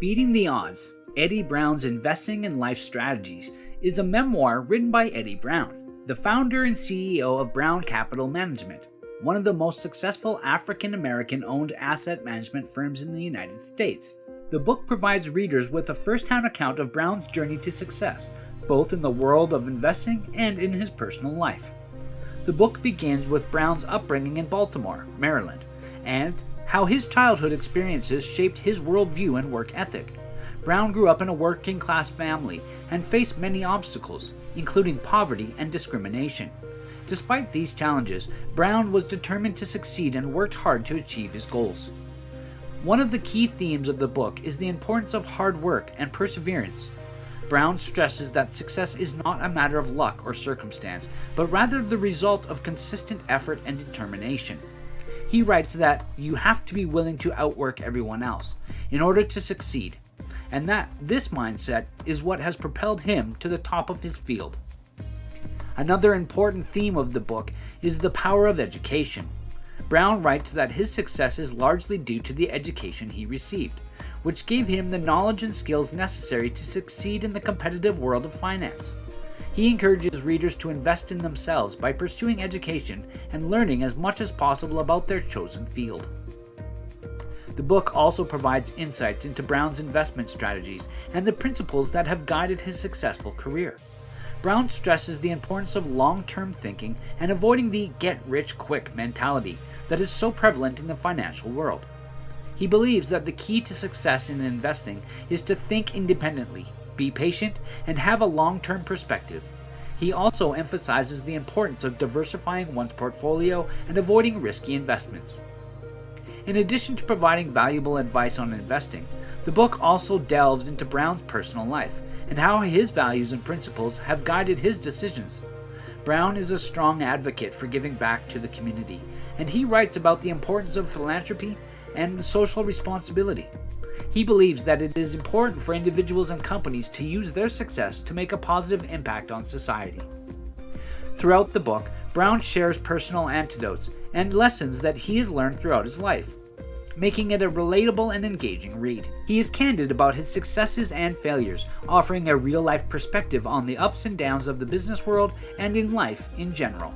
Beating the Odds, Eddie Brown's Investing and Life Strategies is a memoir written by Eddie Brown, the founder and CEO of Brown Capital Management, one of the most successful African-American owned asset management firms in the United States. The book provides readers with a first-hand account of Brown's journey to success, both in the world of investing and in his personal life. The book begins with Brown's upbringing in Baltimore, Maryland, and how his childhood experiences shaped his worldview and work ethic. Brown grew up in a working-class family and faced many obstacles, including poverty and discrimination. Despite these challenges, Brown was determined to succeed and worked hard to achieve his goals. One of the key themes of the book is the importance of hard work and perseverance. Brown stresses that success is not a matter of luck or circumstance, but rather the result of consistent effort and determination. He writes that you have to be willing to outwork everyone else in order to succeed, and that this mindset is what has propelled him to the top of his field. Another important theme of the book is the power of education. Brown writes that his success is largely due to the education he received, which gave him the knowledge and skills necessary to succeed in the competitive world of finance. He encourages readers to invest in themselves by pursuing education and learning as much as possible about their chosen field. The book also provides insights into Brown's investment strategies and the principles that have guided his successful career. Brown stresses the importance of long-term thinking and avoiding the get-rich-quick mentality that is so prevalent in the financial world. He believes that the key to success in investing is to think independently, be patient, and have a long-term perspective. He also emphasizes the importance of diversifying one's portfolio and avoiding risky investments. In addition to providing valuable advice on investing, the book also delves into Brown's personal life and how his values and principles have guided his decisions. Brown is a strong advocate for giving back to the community, and he writes about the importance of philanthropy and the social responsibility. He believes that it is important for individuals and companies to use their success to make a positive impact on society. Throughout the book, Brown shares personal anecdotes and lessons that he has learned throughout his life, making it a relatable and engaging read. He is candid about his successes and failures, offering a real-life perspective on the ups and downs of the business world and in life in general.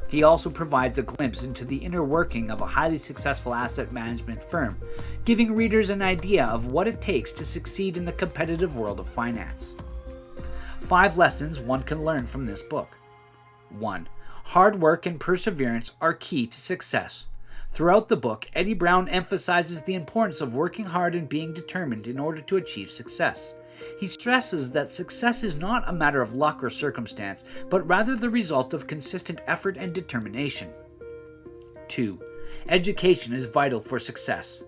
He also provides a glimpse into the inner working of a highly successful asset management firm, giving readers an idea of what it takes to succeed in the competitive world of finance. 5 lessons one can learn from this book. 1. Hard work and perseverance are key to success. Throughout the book, Eddie Brown emphasizes the importance of working hard and being determined in order to achieve success. He stresses that success is not a matter of luck or circumstance, but rather the result of consistent effort and determination. 2. Education is vital for success.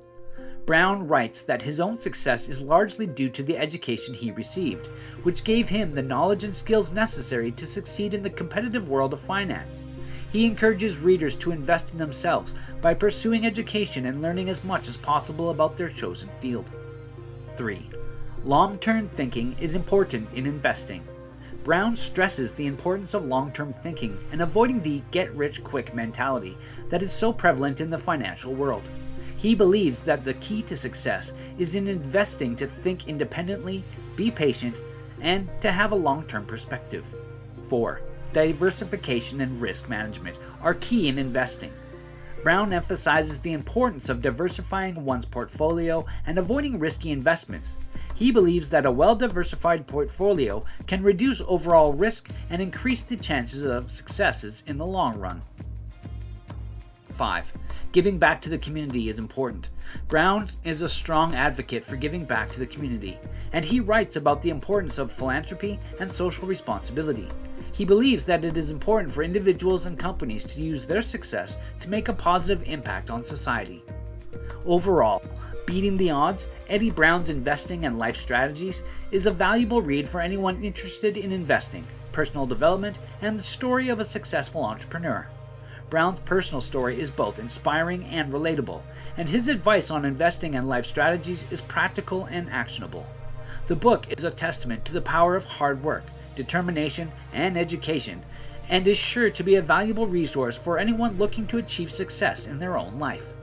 Brown writes that his own success is largely due to the education he received, which gave him the knowledge and skills necessary to succeed in the competitive world of finance. He encourages readers to invest in themselves by pursuing education and learning as much as possible about their chosen field. 3. Long-term thinking is important in investing. Brown stresses the importance of long-term thinking and avoiding the get-rich-quick mentality that is so prevalent in the financial world. He believes that the key to success is in investing to think independently, be patient, and to have a long-term perspective. 4. Diversification and risk management are key in investing. Brown emphasizes the importance of diversifying one's portfolio and avoiding risky investments. He believes that a well-diversified portfolio can reduce overall risk and increase the chances of successes in the long run. 5. Giving back to the community is important. Brown is a strong advocate for giving back to the community, and he writes about the importance of philanthropy and social responsibility. He believes that it is important for individuals and companies to use their success to make a positive impact on society. Overall, Beating the Odds, Eddie Brown's Investing and Life Strategies is a valuable read for anyone interested in investing, personal development, and the story of a successful entrepreneur. Brown's personal story is both inspiring and relatable, and his advice on investing and life strategies is practical and actionable. The book is a testament to the power of hard work, determination, and education, and is sure to be a valuable resource for anyone looking to achieve success in their own life.